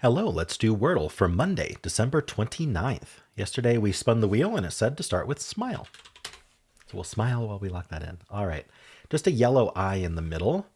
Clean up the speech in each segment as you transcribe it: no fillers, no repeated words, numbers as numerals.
Hello, let's do Wordle for Monday, December 29th. Yesterday we spun the wheel and it said to start with smile. So we'll smile while we lock that in. All right, just a yellow eye in the middle.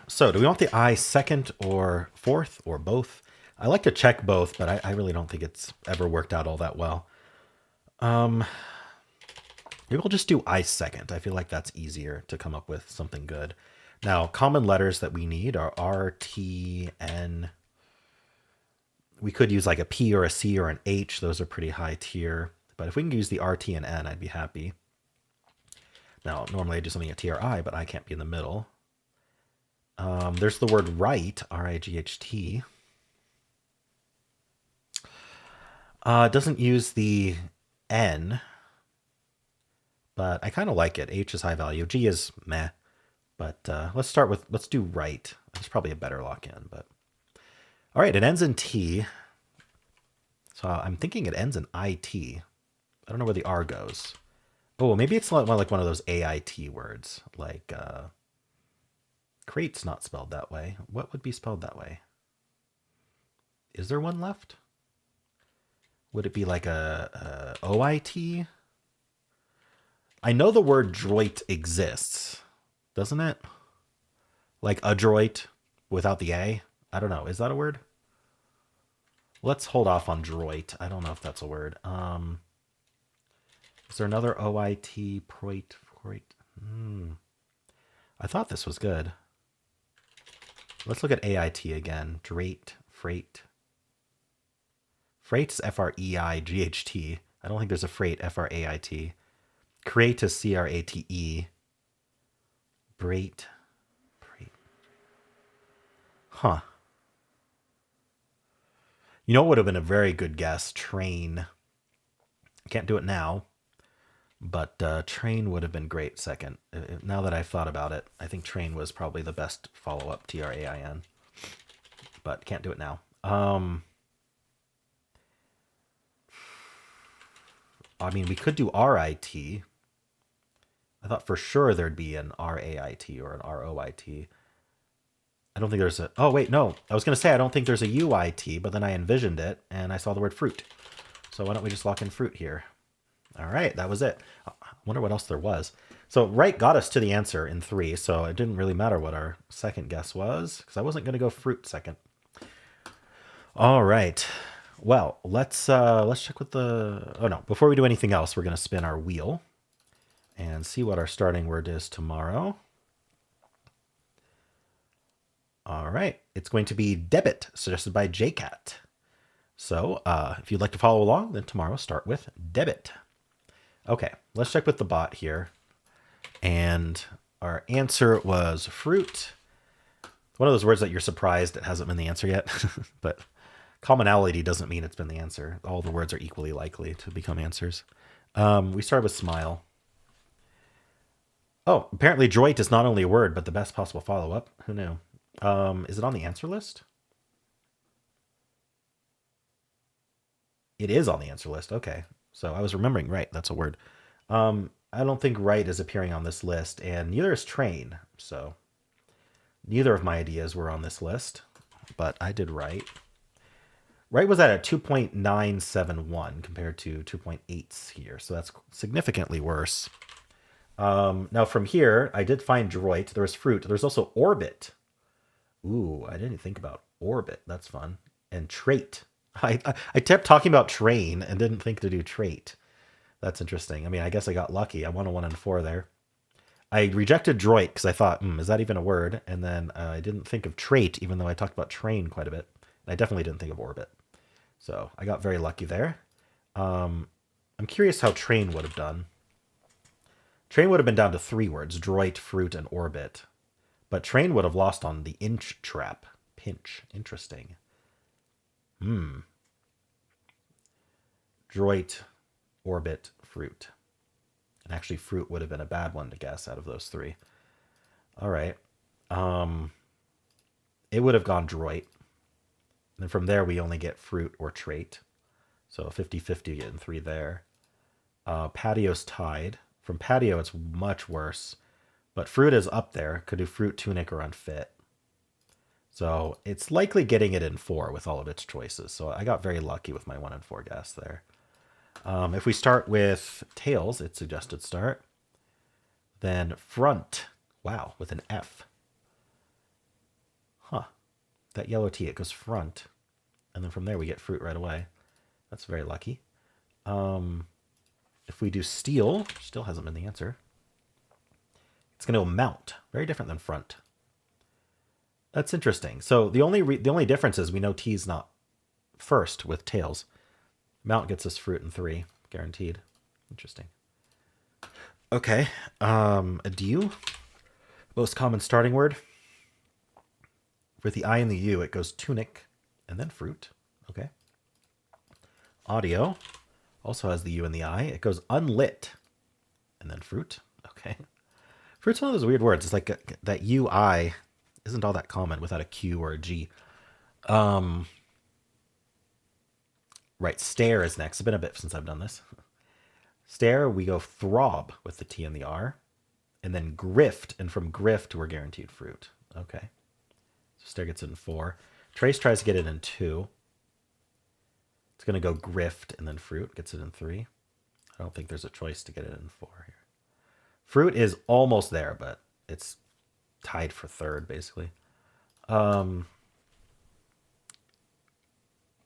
So do we want the eye second or fourth or both? I like to check both, but I really don't think it's ever worked out all that well. Maybe we'll just do eye second. I feel like that's easier to come up with something good. Now, common letters that we need are R, T, N. We could use like a P or a C or an H. Those are pretty high tier. But if we can use the R, T, and N, I'd be happy. Now, normally I do something at T or I, but I can't be in the middle. There's the word right, R-I-G-H-T. It doesn't use the N, but I kind of like it. H is high value. G is meh. But let's do right. It's probably a better lock-in, but all right, it ends in T. So I'm thinking it ends in IT. I don't know where the R goes. Oh, maybe it's like one of those AIT words. Like crate's not spelled that way. What would be spelled that way? Is there one left? Would it be like a OIT? I know the word droit exists, doesn't it? Like adroit without the A? I don't know. Is that a word? Let's hold off on droit. I don't know if that's a word. Is there another OIT? Proit? I thought this was good. Let's look at AIT again. Drate, freight. Freight's F-R-E-I-G-H-T. I don't think there's a freight, F-R-A-I-T. Crate is C-R-A-T-E. Brate. Huh. You know what would have been a very good guess? Train. I can't do it now, but train would have been great second. Now that I've thought about it, I think train was probably the best follow-up, T-R-A-I-N, but can't do it now. I mean, we could do R-I-T. I thought for sure there'd be an R-A-I-T or an R-O-I-T. I don't think there's a... Oh, wait, no. I was going to say I don't think there's a U-I-T, but then I envisioned it, and I saw the word fruit. So why don't we just lock in fruit here? All right, that was it. I wonder what else there was. So right got us to the answer in 3, so it didn't really matter what our second guess was, because I wasn't going to go fruit second. All right. Well, let's check with the... Oh, no. Before we do anything else, we're going to spin our wheel and see what our starting word is tomorrow. All right. It's going to be debit, suggested by JCat. So if you'd like to follow along, then tomorrow start with debit. Okay, let's check with the bot here. And our answer was fruit. One of those words that you're surprised it hasn't been the answer yet. But commonality doesn't mean it's been the answer. All the words are equally likely to become answers. We started with smile. Oh, apparently droit is not only a word, but the best possible follow-up. Who knew? Is it on the answer list? It is on the answer list. Okay. So I was remembering right. That's a word. I don't think right is appearing on this list, and neither is train. So neither of my ideas were on this list, but I did right. Right was at a 2.971 compared to 2.8s here. So that's significantly worse. Now from here, I did find droit. There was fruit. There's also orbit. Ooh, I didn't think about orbit. That's fun. And trait. I kept talking about train and didn't think to do trait. That's interesting. I mean, I guess I got lucky. I won a 1 and 4 there. I rejected droit because I thought, is that even a word? And then I didn't think of trait, even though I talked about train quite a bit. And I definitely didn't think of orbit. So I got very lucky there. I'm curious how train would have done. Train would have been down to 3 words, droit, fruit, and orbit. But train would have lost on the inch trap. Pinch. Interesting. Droit, orbit, fruit. And actually fruit would have been a bad one to guess out of those 3. All right. It would have gone droit. And then from there, we only get fruit or trait. So 50-50 getting 3 there. Patio's tied. From patio, it's much worse. But fruit is up there. Could do fruit, tunic, or unfit. So it's likely getting it in 4 with all of its choices. So I got very lucky with my 1 and 4 guess there. If we start with tails, it suggested start. Then front, wow, with an F. Huh. That yellow T, it goes front. And then from there we get fruit right away. That's very lucky. If we do steel, still hasn't been the answer. It's going to go mount. Very different than front. That's interesting. So the only difference is we know T is not first with tails. Mount gets us fruit in 3, guaranteed. Interesting. Okay. Adieu. Most common starting word. With the I and the U, it goes tunic and then fruit. Okay. Audio also has the U and the I. It goes unlit and then fruit. Okay. Fruit's one of those weird words. It's like that UI isn't all that common without a Q or a G. Right, stare is next. It's been a bit since I've done this. Stare, we go throb with the T and the R. And then grift, and from grift, we're guaranteed fruit. Okay. So stare gets it in 4. Trace tries to get it in 2. It's going to go grift and then fruit gets it in 3. I don't think there's a choice to get it in 4 here. Fruit is almost there, but it's tied for 3rd, basically. And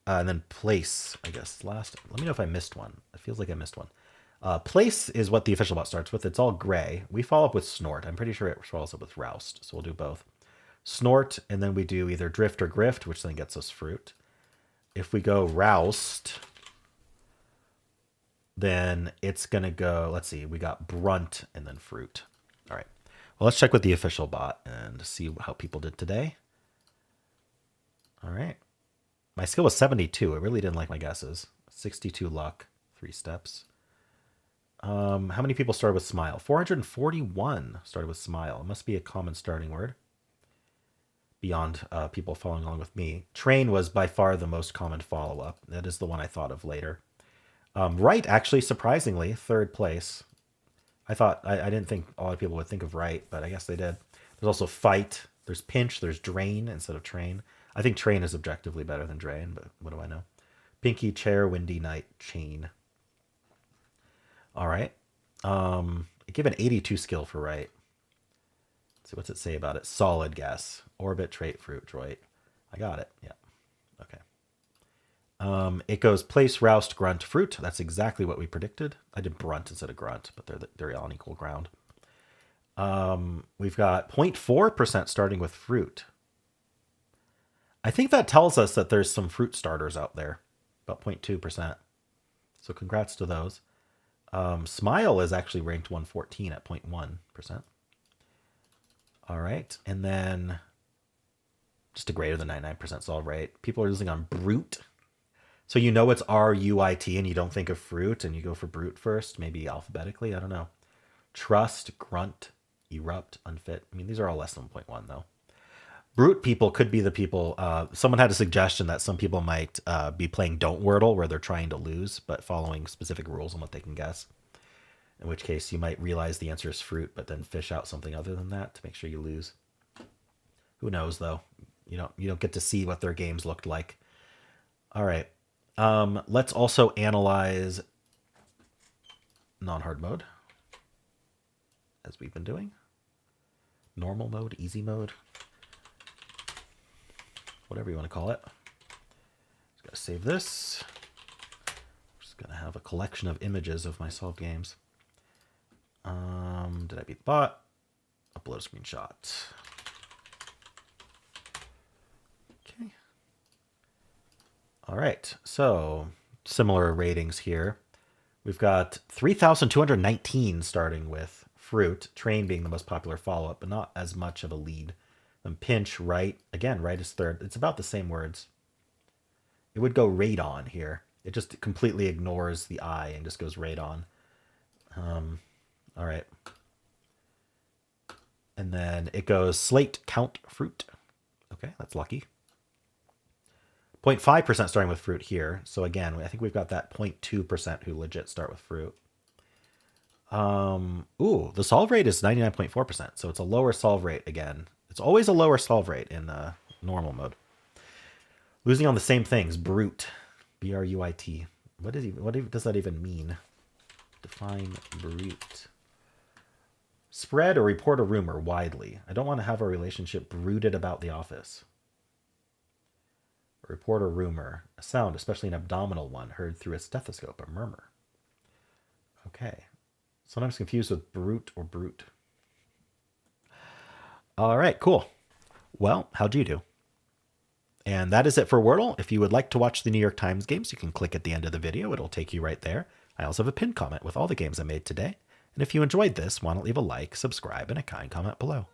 then place, I guess, last. Let me know if I missed one. It feels like I missed one. Place is what the official bot starts with. It's all gray. We follow up with snort. I'm pretty sure it follows up with roust, so we'll do both. Snort, and then we do either drift or grift, which then gets us fruit. If we go roust, then it's going to go, let's see, we got brunt and then fruit. All right. Well, let's check with the official bot and see how people did today. All right. My skill was 72. I really didn't like my guesses. 62 luck, 3 steps. How many people started with smile? 441 started with smile. It must be a common starting word. Beyond people following along with me. Train was by far the most common follow-up. That is the one I thought of later. Right, actually, surprisingly, 3rd place. I didn't think a lot of people would think of right, but I guess they did. There's also fight. There's pinch. There's drain instead of train. I think train is objectively better than drain, but what do I know? Pinky, chair, windy, night, chain. All right. I give an 82 skill for right. Let's see, what's it say about it? Solid guess. Orbit, trait, fruit, droid. I got it. Yeah. Okay. It goes place, roust, grunt, fruit. That's exactly what we predicted. I did brunt instead of grunt, but they're on equal ground. We've got 0.4% starting with fruit. I think that tells us that there's some fruit starters out there, about 0.2%. So congrats to those. Smile is actually ranked 114 at 0.1%. All right. And then just a greater than 99% solve rate. People are using on brute. So you know it's R-U-I-T and you don't think of fruit and you go for brute first, maybe alphabetically. I don't know. Trust, grunt, erupt, unfit. I mean, these are all less than 0.1 though. Brute people could be the people. Someone had a suggestion that some people might be playing Don't Wordle, where they're trying to lose, but following specific rules on what they can guess. In which case, you might realize the answer is fruit, but then fish out something other than that to make sure you lose. Who knows, though? You don't get to see what their games looked like. All right. Let's also analyze non-hard mode, as we've been doing. Normal mode, easy mode. Whatever you want to call it. Just gotta save this. Just gonna have a collection of images of my solved games. Did I beat the bot? Upload a screenshot. Okay. All right. So similar ratings here. We've got 3,219 starting with fruit. Train being the most popular follow-up, but not as much of a lead. Then pinch, right. Again, right is 3rd. It's about the same words. It would go radon here. It just completely ignores the I and just goes radon. All right. And then it goes slate, count, fruit. Okay, that's lucky. 0.5% starting with fruit here. So again, I think we've got that 0.2% who legit start with fruit. The solve rate is 99.4%. So it's a lower solve rate again. It's always a lower solve rate in normal mode. Losing on the same things. Brute. B-R-U-I-T. What does that even mean? Define brute. Spread or report a rumor widely. I don't want to have a relationship brooded about the office. Report a rumor. A sound, especially an abdominal one, heard through a stethoscope, a murmur. Okay. Sometimes confused with brute or brute. All right, cool. Well, how'd you do? And that is it for Wordle. If you would like to watch the New York Times games, you can click at the end of the video. It'll take you right there. I also have a pinned comment with all the games I made today. And if you enjoyed this, why not leave a like, subscribe, and a kind comment below.